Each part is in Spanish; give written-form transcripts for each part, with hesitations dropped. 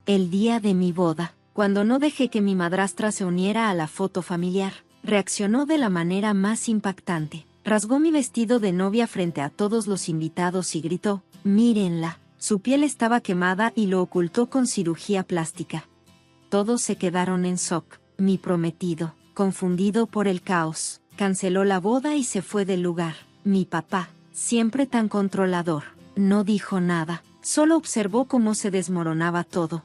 El día de mi boda, cuando no dejé que mi madrastra se uniera a la foto familiar, reaccionó de la manera más impactante. Rasgó mi vestido de novia frente a todos los invitados y gritó: «Mírenla». Su piel estaba quemada y lo ocultó con cirugía plástica. Todos se quedaron en shock. Mi prometido, confundido por el caos, canceló la boda y se fue del lugar. Mi papá, siempre tan controlador, no dijo nada, solo observó cómo se desmoronaba todo.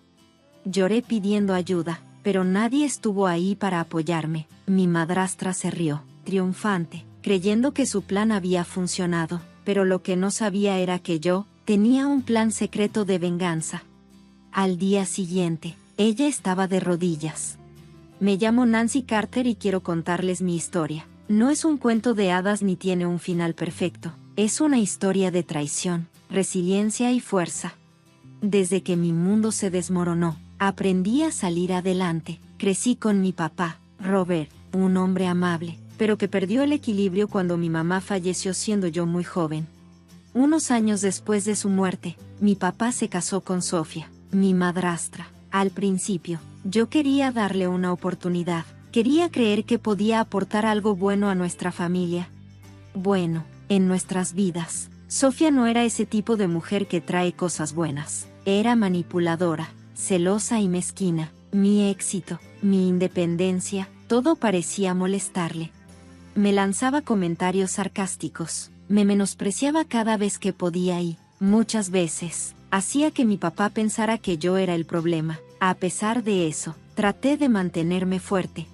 Lloré pidiendo ayuda, pero nadie estuvo ahí para apoyarme. Mi madrastra se rió, triunfante, creyendo que su plan había funcionado, pero lo que no sabía era que yo tenía un plan secreto de venganza. Al día siguiente, ella estaba de rodillas. Me llamo Nancy Carter y quiero contarles mi historia. No es un cuento de hadas ni tiene un final perfecto. Es una historia de traición, resiliencia y fuerza. Desde que mi mundo se desmoronó, aprendí a salir adelante. Crecí con mi papá, Robert, un hombre amable, pero que perdió el equilibrio cuando mi mamá falleció siendo yo muy joven. Unos años después de su muerte, mi papá se casó con Sofía, mi madrastra. Al principio, yo quería darle una oportunidad. Quería creer que podía aportar algo bueno a nuestra familia. Bueno, en nuestras vidas. Sofía no era ese tipo de mujer que trae cosas buenas. Era manipuladora, celosa y mezquina. Mi éxito, mi independencia, todo parecía molestarle. Me lanzaba comentarios sarcásticos. Me menospreciaba cada vez que podía y, muchas veces, hacía que mi papá pensara que yo era el problema. A pesar de eso, traté de mantenerme fuerte.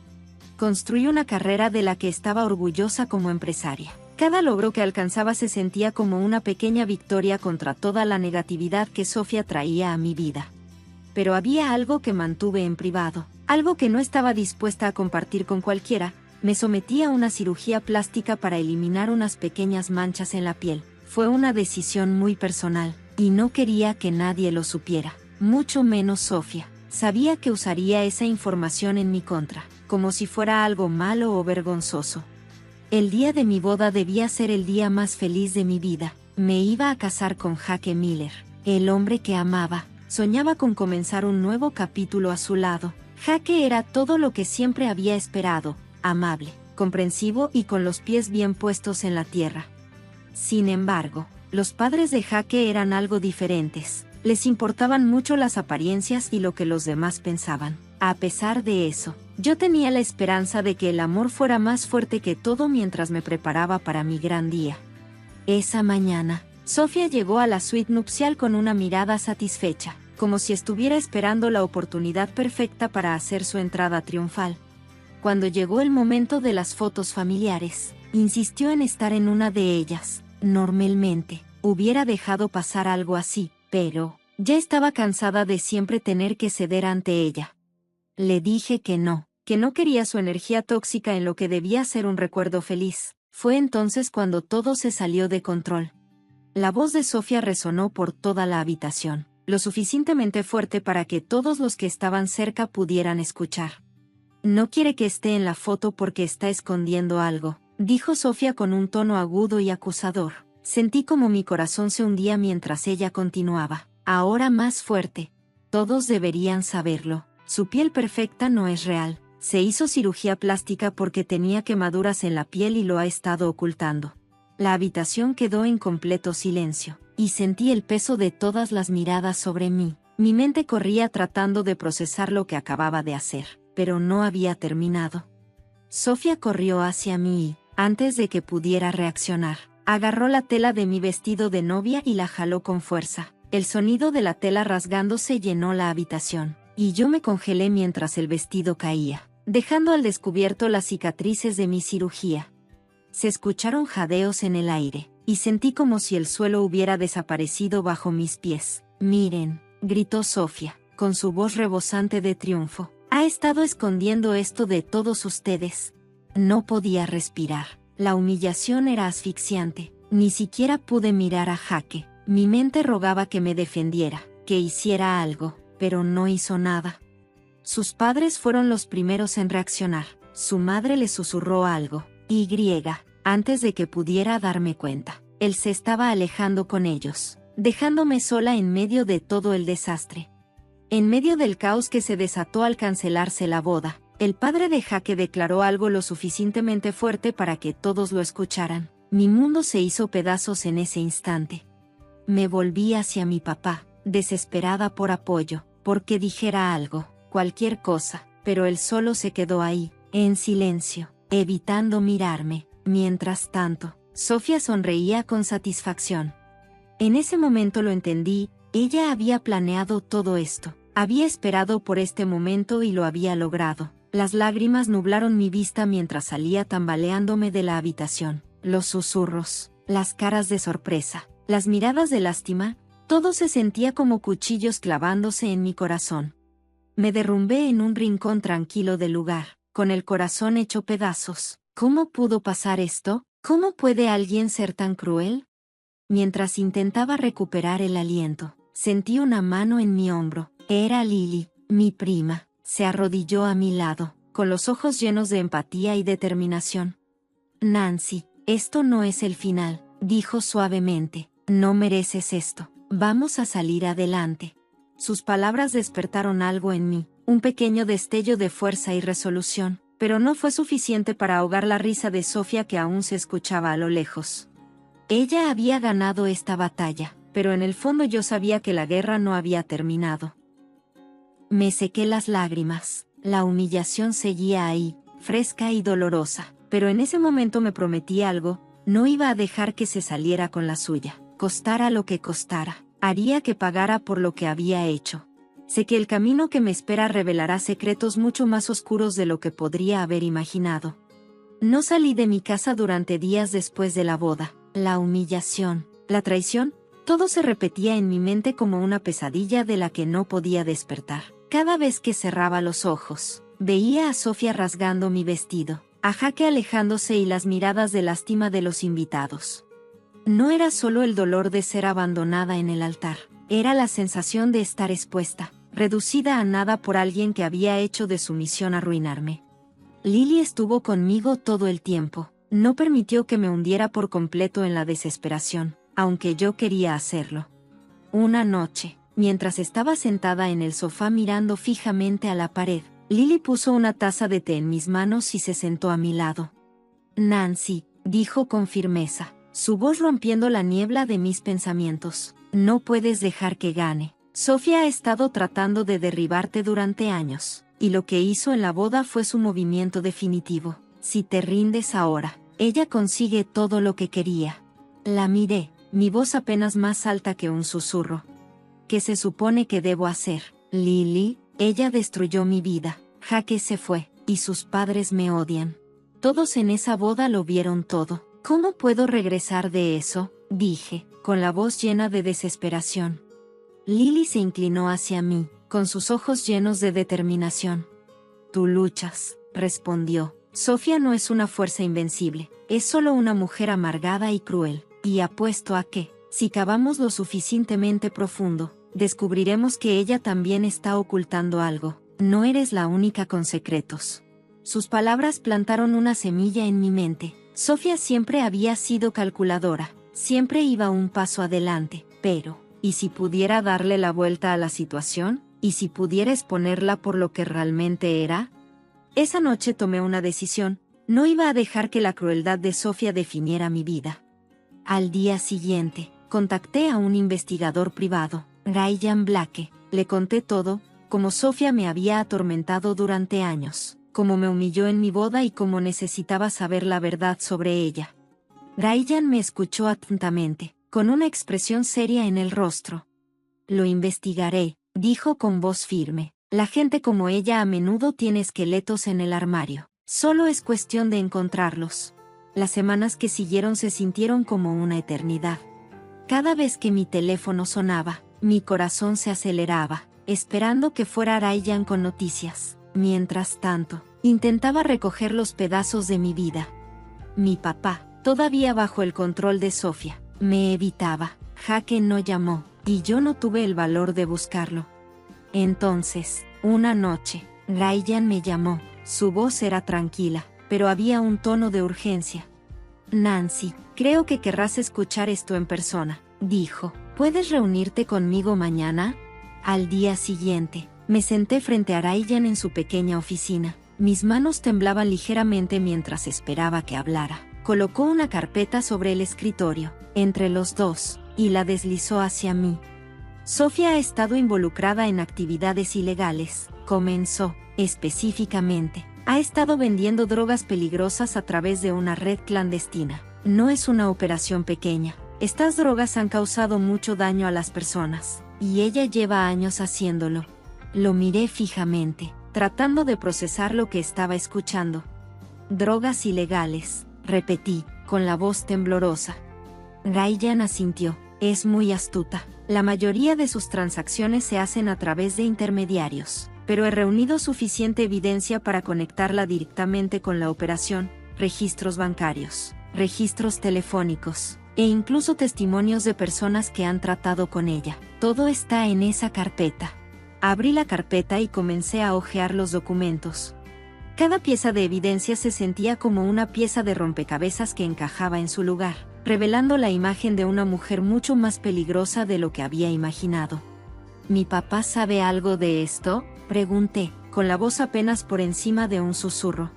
Construí una carrera de la que estaba orgullosa como empresaria. Cada logro que alcanzaba se sentía como una pequeña victoria contra toda la negatividad que Sofía traía a mi vida. Pero había algo que mantuve en privado, algo que no estaba dispuesta a compartir con cualquiera. Me sometí a una cirugía plástica para eliminar unas pequeñas manchas en la piel. Fue una decisión muy personal, y no quería que nadie lo supiera, mucho menos Sofía. Sabía que usaría esa información en mi contra, como si fuera algo malo o vergonzoso. El día de mi boda debía ser el día más feliz de mi vida. Me iba a casar con Jake Miller, el hombre que amaba. Soñaba con comenzar un nuevo capítulo a su lado. Jake era todo lo que siempre había esperado: amable, comprensivo y con los pies bien puestos en la tierra. Sin embargo, los padres de Jake eran algo diferentes. Les importaban mucho las apariencias y lo que los demás pensaban. A pesar de eso, yo tenía la esperanza de que el amor fuera más fuerte que todo mientras me preparaba para mi gran día. Esa mañana, Sofía llegó a la suite nupcial con una mirada satisfecha, como si estuviera esperando la oportunidad perfecta para hacer su entrada triunfal. Cuando llegó el momento de las fotos familiares, insistió en estar en una de ellas. Normalmente, hubiera dejado pasar algo así, pero ya estaba cansada de siempre tener que ceder ante ella. Le dije que no quería su energía tóxica en lo que debía ser un recuerdo feliz. Fue entonces cuando todo se salió de control. La voz de Sofía resonó por toda la habitación, lo suficientemente fuerte para que todos los que estaban cerca pudieran escuchar. «No quiere que esté en la foto porque está escondiendo algo», dijo Sofía con un tono agudo y acusador. Sentí como mi corazón se hundía mientras ella continuaba, ahora más fuerte. «Todos deberían saberlo. Su piel perfecta no es real. Se hizo cirugía plástica porque tenía quemaduras en la piel y lo ha estado ocultando». La habitación quedó en completo silencio, y sentí el peso de todas las miradas sobre mí. Mi mente corría tratando de procesar lo que acababa de hacer, pero no había terminado. Sofía corrió hacia mí y, antes de que pudiera reaccionar, agarró la tela de mi vestido de novia y la jaló con fuerza. El sonido de la tela rasgándose llenó la habitación, y yo me congelé mientras el vestido caía, dejando al descubierto las cicatrices de mi cirugía. Se escucharon jadeos en el aire, y sentí como si el suelo hubiera desaparecido bajo mis pies. «Miren», gritó Sofía, con su voz rebosante de triunfo. «Ha estado escondiendo esto de todos ustedes». No podía respirar. La humillación era asfixiante. Ni siquiera pude mirar a Jake. Mi mente rogaba que me defendiera, que hiciera algo, pero no hizo nada. Sus padres fueron los primeros en reaccionar. Su madre le susurró algo. Antes de que pudiera darme cuenta, él se estaba alejando con ellos, dejándome sola en medio de todo el desastre. En medio del caos que se desató al cancelarse la boda, el padre de Jaque declaró algo lo suficientemente fuerte para que todos lo escucharan. Mi mundo se hizo pedazos en ese instante. Me volví hacia mi papá, desesperada por apoyo, porque dijera algo, cualquier cosa, pero él solo se quedó ahí, en silencio, evitando mirarme. Mientras tanto, Sofía sonreía con satisfacción. En ese momento lo entendí, ella había planeado todo esto, había esperado por este momento y lo había logrado. Las lágrimas nublaron mi vista mientras salía tambaleándome de la habitación. Los susurros, las caras de sorpresa, las miradas de lástima, todo se sentía como cuchillos clavándose en mi corazón. Me derrumbé en un rincón tranquilo del lugar, con el corazón hecho pedazos. ¿Cómo pudo pasar esto? ¿Cómo puede alguien ser tan cruel? Mientras intentaba recuperar el aliento, sentí una mano en mi hombro. Era Lily, mi prima. Se arrodilló a mi lado, con los ojos llenos de empatía y determinación. Nancy, esto no es el final, dijo suavemente. No mereces esto. Vamos a salir adelante. Sus palabras despertaron algo en mí, un pequeño destello de fuerza y resolución, pero no fue suficiente para ahogar la risa de Sofía que aún se escuchaba a lo lejos. Ella había ganado esta batalla, pero en el fondo yo sabía que la guerra no había terminado. Me sequé las lágrimas. La humillación seguía ahí, fresca y dolorosa, pero en ese momento me prometí algo, no iba a dejar que se saliera con la suya, costara lo que costara, haría que pagara por lo que había hecho. Sé que el camino que me espera revelará secretos mucho más oscuros de lo que podría haber imaginado. No salí de mi casa durante días después de la boda. La humillación, la traición, todo se repetía en mi mente como una pesadilla de la que no podía despertar. Cada vez que cerraba los ojos, veía a Sofía rasgando mi vestido, a Jaque alejándose y las miradas de lástima de los invitados. No era solo el dolor de ser abandonada en el altar, era la sensación de estar expuesta, reducida a nada por alguien que había hecho de su misión arruinarme. Lily estuvo conmigo todo el tiempo, no permitió que me hundiera por completo en la desesperación, aunque yo quería hacerlo. Una noche, mientras estaba sentada en el sofá mirando fijamente a la pared, Lily puso una taza de té en mis manos y se sentó a mi lado. Nancy, dijo con firmeza, su voz rompiendo la niebla de mis pensamientos, no puedes dejar que gane. Sofía ha estado tratando de derribarte durante años, y lo que hizo en la boda fue su movimiento definitivo. Si te rindes ahora, ella consigue todo lo que quería. La miré, mi voz apenas más alta que un susurro. ¿Qué se supone que debo hacer? Lily, ella destruyó mi vida. Jaque se fue, y sus padres me odian. Todos en esa boda lo vieron todo. ¿Cómo puedo regresar de eso? Dije, con la voz llena de desesperación. Lily se inclinó hacia mí, con sus ojos llenos de determinación. Tú luchas, respondió. Sofía no es una fuerza invencible, es solo una mujer amargada y cruel, y apuesto a que, si cavamos lo suficientemente profundo, descubriremos que ella también está ocultando algo. No eres la única con secretos. Sus palabras plantaron una semilla en mi mente. Sofía siempre había sido calculadora, siempre iba un paso adelante, pero, ¿y si pudiera darle la vuelta a la situación? ¿Y si pudiera exponerla por lo que realmente era? Esa noche tomé una decisión, no iba a dejar que la crueldad de Sofía definiera mi vida. Al día siguiente, contacté a un investigador privado, Ryan Blake, le conté todo, cómo Sofía me había atormentado durante años, cómo me humilló en mi boda y cómo necesitaba saber la verdad sobre ella. Ryan me escuchó atentamente, con una expresión seria en el rostro. Lo investigaré, dijo con voz firme. La gente como ella a menudo tiene esqueletos en el armario. Solo es cuestión de encontrarlos. Las semanas que siguieron se sintieron como una eternidad. Cada vez que mi teléfono sonaba, mi corazón se aceleraba, esperando que fuera Ryan con noticias. Mientras tanto, intentaba recoger los pedazos de mi vida. Mi papá, todavía bajo el control de Sofía, me evitaba. Jaque no llamó, y yo no tuve el valor de buscarlo. Entonces, una noche, Ryan me llamó. Su voz era tranquila, pero había un tono de urgencia. Nancy, creo que querrás escuchar esto en persona, dijo. ¿Puedes reunirte conmigo mañana? Al día siguiente, me senté frente a Ryan en su pequeña oficina. Mis manos temblaban ligeramente mientras esperaba que hablara. Colocó una carpeta sobre el escritorio, entre los dos, y la deslizó hacia mí. Sofía ha estado involucrada en actividades ilegales, comenzó, específicamente. Ha estado vendiendo drogas peligrosas a través de una red clandestina. No es una operación pequeña. Estas drogas han causado mucho daño a las personas, y ella lleva años haciéndolo. Lo miré fijamente, tratando de procesar lo que estaba escuchando. Drogas ilegales, repetí, con la voz temblorosa. Ryan asintió. Es muy astuta. La mayoría de sus transacciones se hacen a través de intermediarios, pero he reunido suficiente evidencia para conectarla directamente con la operación, registros bancarios, registros telefónicos, e incluso testimonios de personas que han tratado con ella. Todo está en esa carpeta. Abrí la carpeta y comencé a hojear los documentos. Cada pieza de evidencia se sentía como una pieza de rompecabezas que encajaba en su lugar, revelando la imagen de una mujer mucho más peligrosa de lo que había imaginado. ¿Mi papá sabe algo de esto?, pregunté, con la voz apenas por encima de un susurro.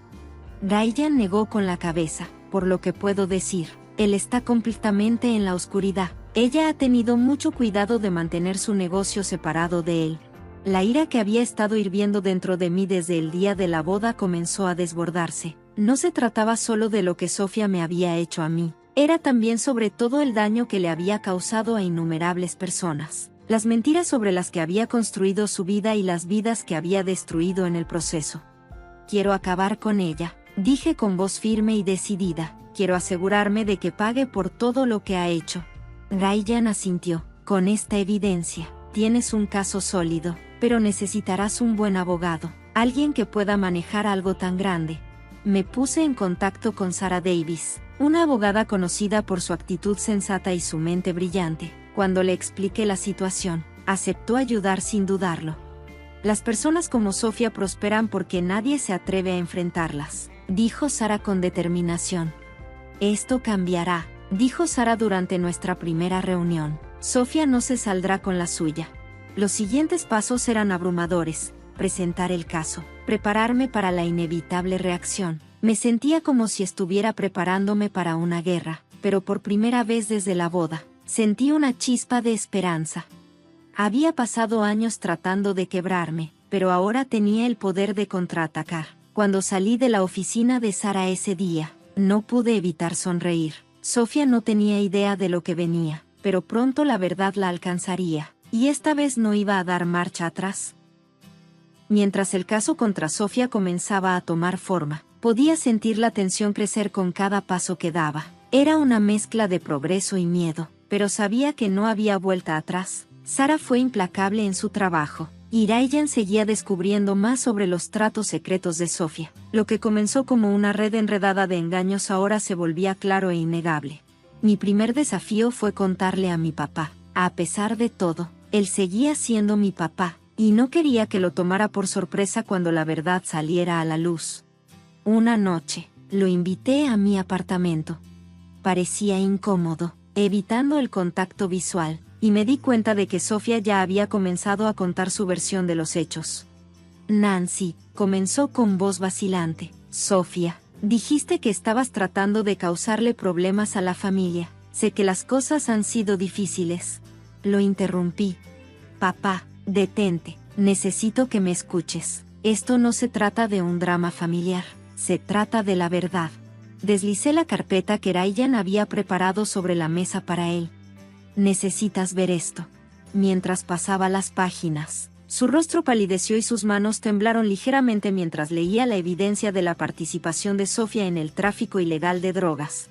Ryan negó con la cabeza. Por lo que puedo decir, él está completamente en la oscuridad. Ella ha tenido mucho cuidado de mantener su negocio separado de él. La ira que había estado hirviendo dentro de mí desde el día de la boda comenzó a desbordarse. No se trataba solo de lo que Sofía me había hecho a mí. Era también sobre todo el daño que le había causado a innumerables personas. Las mentiras sobre las que había construido su vida y las vidas que había destruido en el proceso. Quiero acabar con ella, dije con voz firme y decidida. Quiero asegurarme de que pague por todo lo que ha hecho. Ryan asintió. Con esta evidencia, tienes un caso sólido, pero necesitarás un buen abogado, alguien que pueda manejar algo tan grande. Me puse en contacto con Sarah Davis, una abogada conocida por su actitud sensata y su mente brillante. Cuando le expliqué la situación, aceptó ayudar sin dudarlo. Las personas como Sofía prosperan porque nadie se atreve a enfrentarlas, dijo Sarah con determinación. Esto cambiará, dijo Sarah durante nuestra primera reunión. Sofía no se saldrá con la suya. Los siguientes pasos eran abrumadores: presentar el caso, prepararme para la inevitable reacción. Me sentía como si estuviera preparándome para una guerra, pero por primera vez desde la boda, sentí una chispa de esperanza. Había pasado años tratando de quebrarme, pero ahora tenía el poder de contraatacar. Cuando salí de la oficina de Sarah ese día, no pude evitar sonreír. Sofía no tenía idea de lo que venía, pero pronto la verdad la alcanzaría, y esta vez no iba a dar marcha atrás. Mientras el caso contra Sofía comenzaba a tomar forma, podía sentir la tensión crecer con cada paso que daba. Era una mezcla de progreso y miedo, pero sabía que no había vuelta atrás. Sarah fue implacable en su trabajo, y Ryan seguía descubriendo más sobre los tratos secretos de Sofía. Lo que comenzó como una red enredada de engaños ahora se volvía claro e innegable. Mi primer desafío fue contarle a mi papá. A pesar de todo, él seguía siendo mi papá, y no quería que lo tomara por sorpresa cuando la verdad saliera a la luz. Una noche, lo invité a mi apartamento. Parecía incómodo, evitando el contacto visual, y me di cuenta de que Sofía ya había comenzado a contar su versión de los hechos. Nancy, comenzó con voz vacilante. Sofía, dijiste que estabas tratando de causarle problemas a la familia. Sé que las cosas han sido difíciles. Lo interrumpí. Papá, detente, necesito que me escuches. Esto no se trata de un drama familiar, se trata de la verdad. Deslicé la carpeta que Ryan había preparado sobre la mesa para él. Necesitas ver esto. Mientras pasaba las páginas, su rostro palideció y sus manos temblaron ligeramente mientras leía la evidencia de la participación de Sofía en el tráfico ilegal de drogas.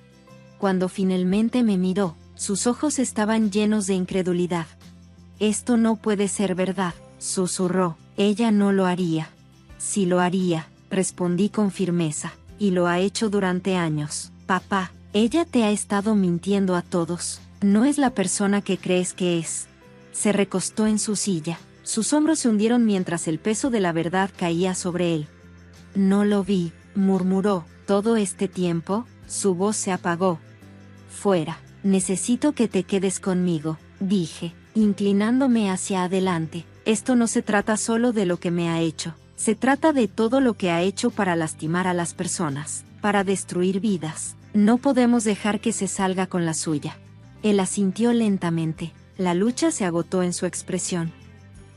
Cuando finalmente me miró, sus ojos estaban llenos de incredulidad. Esto no puede ser verdad, susurró. Ella no lo haría. Sí lo haría, respondí con firmeza, y lo ha hecho durante años. Papá, ella te ha estado mintiendo a todos. No es la persona que crees que es. Se recostó en su silla. Sus hombros se hundieron mientras el peso de la verdad caía sobre él. No lo vi, murmuró. Todo este tiempo, su voz se apagó. Fuera, necesito que te quedes conmigo, dije, inclinándome hacia adelante. esto no se trata solo de lo que me ha hecho. Se trata de todo lo que ha hecho para lastimar a las personas, para destruir vidas. No podemos dejar que se salga con la suya. Él asintió lentamente. La lucha se agotó en su expresión.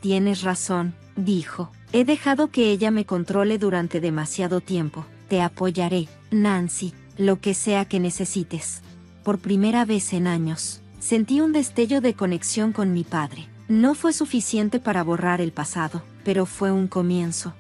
Tienes razón, dijo. He dejado que ella me controle durante demasiado tiempo. Te apoyaré, Nancy, lo que sea que necesites. Por primera vez en años, sentí un destello de conexión con mi padre. No fue suficiente para borrar el pasado, pero fue un comienzo.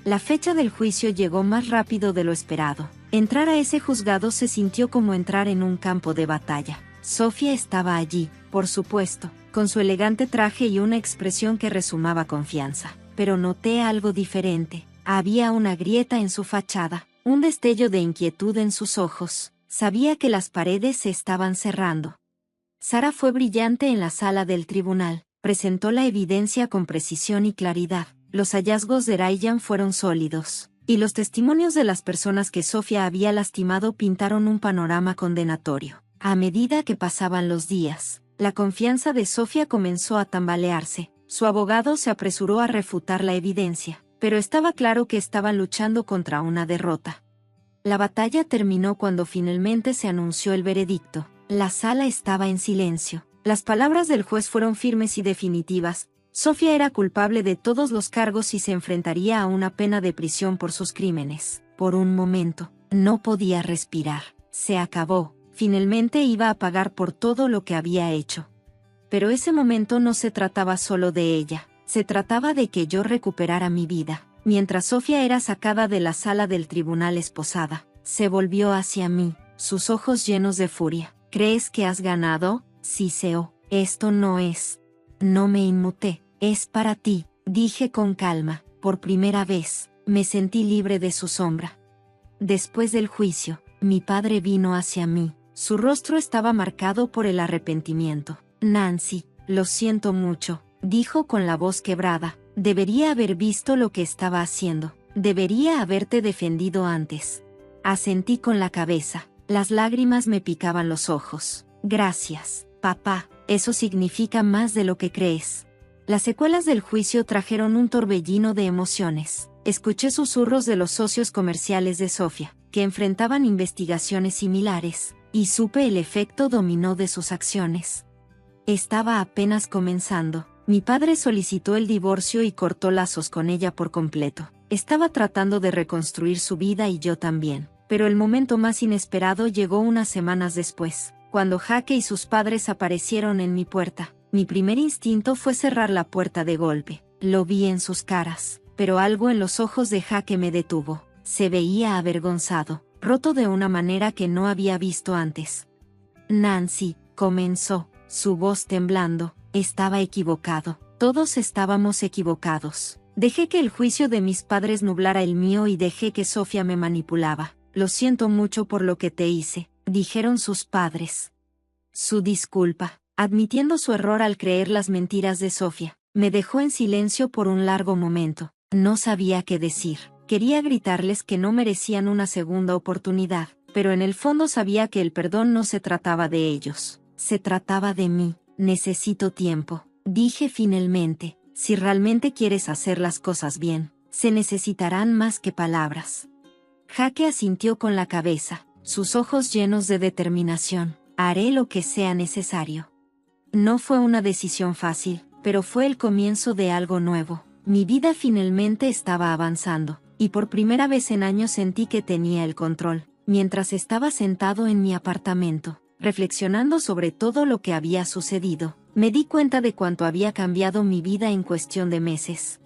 La fecha del juicio llegó más rápido de lo esperado. Entrar a ese juzgado se sintió como entrar en un campo de batalla. Sofía estaba allí, por supuesto, con su elegante traje y una expresión que resumaba confianza. Pero noté algo diferente. Había una grieta en su fachada, un destello de inquietud en sus ojos. Sabía que las paredes se estaban cerrando. Sara fue brillante en la sala del tribunal. Presentó la evidencia con precisión y claridad. Los hallazgos de Ryan fueron sólidos, y los testimonios de las personas que Sofía había lastimado pintaron un panorama condenatorio. A medida que pasaban los días, la confianza de Sofía comenzó a tambalearse. Su abogado se apresuró a refutar la evidencia, pero estaba claro que estaban luchando contra una derrota. La batalla terminó cuando finalmente se anunció el veredicto. La sala estaba en silencio. Las palabras del juez fueron firmes y definitivas. Sofía era culpable de todos los cargos y se enfrentaría a una pena de prisión por sus crímenes. Por un momento, no podía respirar. Se acabó. Finalmente iba a pagar por todo lo que había hecho. Pero ese momento no se trataba solo de ella. Se trataba de que yo recuperara mi vida. Mientras Sofía era sacada de la sala del tribunal esposada, se volvió hacia mí, sus ojos llenos de furia. ¿Crees que has ganado? Siseo, esto no es. No me inmuté, es para ti, dije con calma. Por primera vez, me sentí libre de su sombra. Después del juicio, mi padre vino hacia mí. Su rostro estaba marcado por el arrepentimiento. Nancy, lo siento mucho, dijo con la voz quebrada. Debería haber visto lo que estaba haciendo. Debería haberte defendido antes. Asentí con la cabeza. Las lágrimas me picaban los ojos. Gracias, papá, eso significa más de lo que crees. Las secuelas del juicio trajeron un torbellino de emociones. Escuché susurros de los socios comerciales de Sofía, que enfrentaban investigaciones similares, y supe el efecto dominó de sus acciones. Estaba apenas comenzando. Mi padre solicitó el divorcio y cortó lazos con ella por completo. Estaba tratando de reconstruir su vida y yo también. Pero el momento más inesperado llegó unas semanas después, cuando Jaque y sus padres aparecieron en mi puerta. Mi primer instinto fue cerrar la puerta de golpe. Lo vi en sus caras, pero algo en los ojos de Jaque me detuvo. Se veía avergonzado, roto de una manera que no había visto antes. Nancy, comenzó, su voz temblando. Estaba equivocado. Todos estábamos equivocados. Dejé que el juicio de mis padres nublara el mío y dejé que Sofía me manipulaba. Lo siento mucho por lo que te hice, dijeron sus padres. Su disculpa, admitiendo su error al creer las mentiras de Sofía, me dejó en silencio por un largo momento. No sabía qué decir. Quería gritarles que no merecían una segunda oportunidad, pero en el fondo sabía que el perdón no se trataba de ellos. Se trataba de mí. Necesito tiempo, dije finalmente. Si realmente quieres hacer las cosas bien, se necesitarán más que palabras. Jaque asintió con la cabeza, sus ojos llenos de determinación. Haré lo que sea necesario. No fue una decisión fácil, pero fue el comienzo de algo nuevo. Mi vida finalmente estaba avanzando, y por primera vez en años sentí que tenía el control. Mientras estaba sentado en mi apartamento, reflexionando sobre todo lo que había sucedido, me di cuenta de cuánto había cambiado mi vida en cuestión de meses.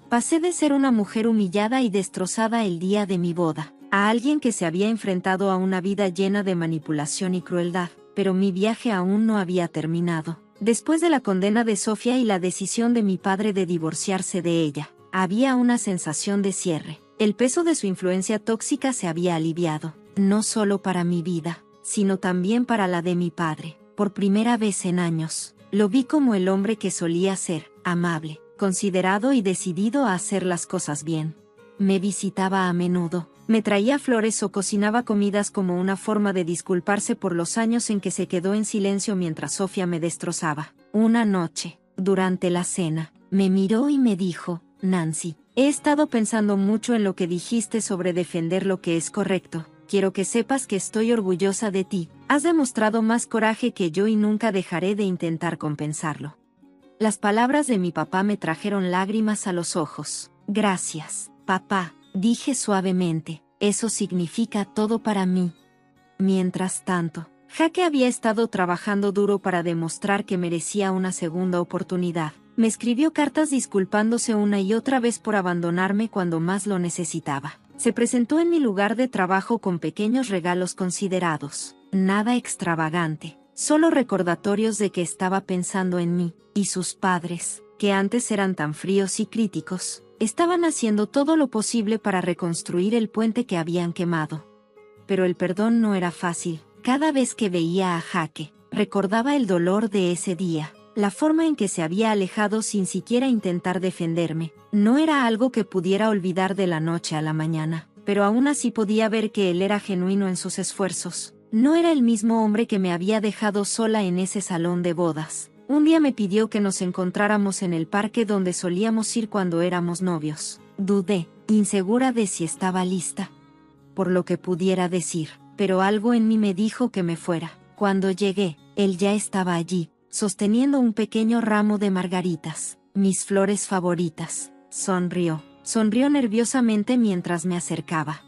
Pasé de ser una mujer humillada y destrozada el día de mi boda, a alguien que se había enfrentado a una vida llena de manipulación y crueldad, pero mi viaje aún no había terminado. Después de la condena de Sofía y la decisión de mi padre de divorciarse de ella, había una sensación de cierre. El peso de su influencia tóxica se había aliviado, no solo para mi vida, sino también para la de mi padre. Por primera vez en años, lo vi como el hombre que solía ser, amable, considerado y decidido a hacer las cosas bien. Me visitaba a menudo, me traía flores o cocinaba comidas como una forma de disculparse por los años en que se quedó en silencio mientras Sofía me destrozaba. Una noche, durante la cena, Me miró y me dijo: Nancy, he estado pensando mucho en lo que dijiste sobre defender lo que es correcto. Quiero que sepas que estoy orgullosa de ti. Has demostrado más coraje que yo y nunca dejaré de intentar compensarlo. Las palabras de mi papá me trajeron lágrimas a los ojos. Gracias, papá, dije suavemente. Eso significa todo para mí. Mientras tanto, Jake había estado trabajando duro para demostrar que merecía una segunda oportunidad. Me escribió cartas disculpándose una y otra vez por abandonarme cuando más lo necesitaba. Se presentó en mi lugar de trabajo con pequeños regalos considerados. Nada extravagante, solo recordatorios de que estaba pensando en mí, y sus padres, que antes eran tan fríos y críticos, estaban haciendo todo lo posible para reconstruir el puente que habían quemado. Pero el perdón no era fácil. Cada vez que veía a Jake, recordaba el dolor de ese día. La forma en que se había alejado sin siquiera intentar defenderme. No era algo que pudiera olvidar de la noche a la mañana, pero aún así podía ver que él era genuino en sus esfuerzos. No era el mismo hombre que me había dejado sola en ese salón de bodas. Un día me pidió que nos encontráramos en el parque donde solíamos ir cuando éramos novios. Dudé, insegura de si estaba lista por lo que pudiera decir, pero algo en mí me dijo que me fuera. Cuando llegué, él ya estaba allí, sosteniendo un pequeño ramo de margaritas, mis flores favoritas. Sonrió nerviosamente mientras me acercaba.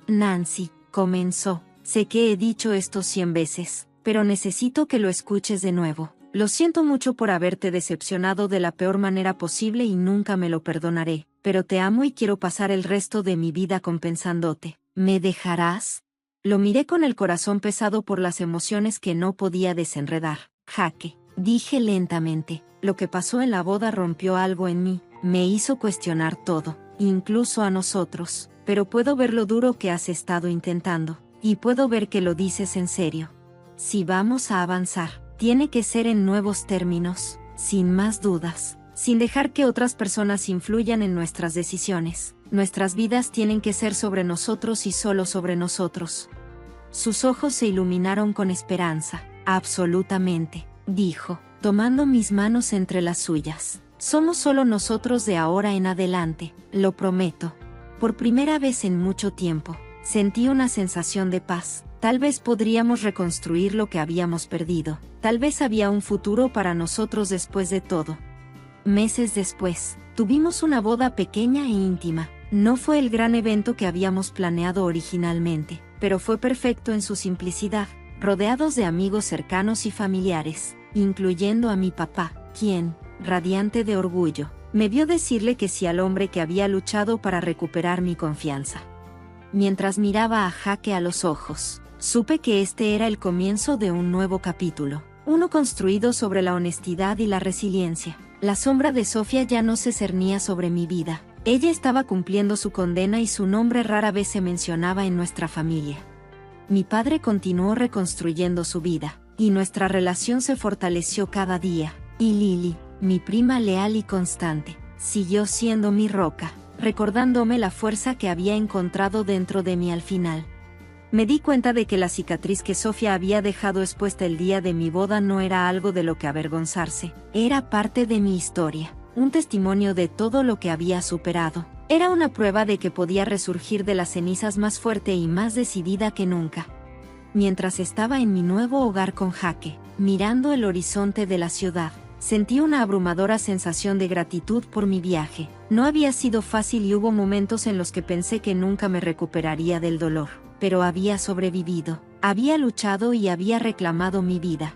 Nancy, comenzó, sé que he dicho esto 100 veces, pero necesito que lo escuches de nuevo. Lo siento mucho por haberte decepcionado de la peor manera posible y nunca me lo perdonaré, pero te amo y quiero pasar el resto de mi vida compensándote. ¿Me dejarás? Lo miré con el corazón pesado por las emociones que no podía desenredar. Jake, dije lentamente, lo que pasó en la boda rompió algo en mí, me hizo cuestionar todo, incluso a nosotros, pero puedo ver lo duro que has estado intentando, y puedo ver que lo dices en serio. Si vamos a avanzar, tiene que ser en nuevos términos, sin más dudas, sin dejar que otras personas influyan en nuestras decisiones. Nuestras vidas tienen que ser sobre nosotros y solo sobre nosotros. Sus ojos se iluminaron con esperanza. Absolutamente, dijo, tomando mis manos entre las suyas. Somos solo nosotros de ahora en adelante, lo prometo. Por primera vez en mucho tiempo, sentí una sensación de paz. Tal vez podríamos reconstruir lo que habíamos perdido. Tal vez había un futuro para nosotros después de todo. Meses después, tuvimos una boda pequeña e íntima. No fue el gran evento que habíamos planeado originalmente, pero fue perfecto en su simplicidad, rodeados de amigos cercanos y familiares, incluyendo a mi papá, quien, radiante de orgullo, me vio decirle que sí al hombre que había luchado para recuperar mi confianza. Mientras miraba a Jake a los ojos, supe que este era el comienzo de un nuevo capítulo, uno construido sobre la honestidad y la resiliencia. La sombra de Sofía ya no se cernía sobre mi vida. Ella estaba cumpliendo su condena y su nombre rara vez se mencionaba en nuestra familia. Mi padre continuó reconstruyendo su vida, y nuestra relación se fortaleció cada día. Y Lily, mi prima leal y constante, siguió siendo mi roca, recordándome la fuerza que había encontrado dentro de mí al final. Me di cuenta de que la cicatriz que Sofía había dejado expuesta el día de mi boda no era algo de lo que avergonzarse, era parte de mi historia. Un testimonio de todo lo que había superado. Era una prueba de que podía resurgir de las cenizas más fuerte y más decidida que nunca. Mientras estaba en mi nuevo hogar con Jake, mirando el horizonte de la ciudad, sentí una abrumadora sensación de gratitud por mi viaje. No había sido fácil y hubo momentos en los que pensé que nunca me recuperaría del dolor, pero había sobrevivido, había luchado y había reclamado mi vida.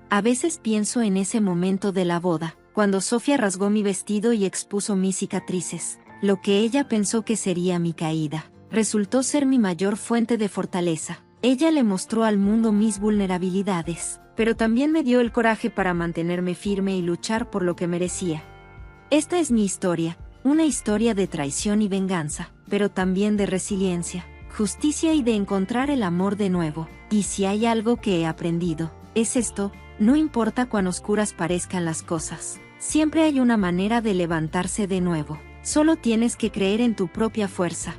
A veces pienso en ese momento de la boda, cuando Sofía rasgó mi vestido y expuso mis cicatrices. Lo que ella pensó que sería mi caída, resultó ser mi mayor fuente de fortaleza. Ella le mostró al mundo mis vulnerabilidades, pero también me dio el coraje para mantenerme firme y luchar por lo que merecía. Esta es mi historia, una historia de traición y venganza, pero también de resiliencia, justicia y de encontrar el amor de nuevo. Y si hay algo que he aprendido, es esto: no importa cuán oscuras parezcan las cosas, siempre hay una manera de levantarse de nuevo. Solo tienes que creer en tu propia fuerza.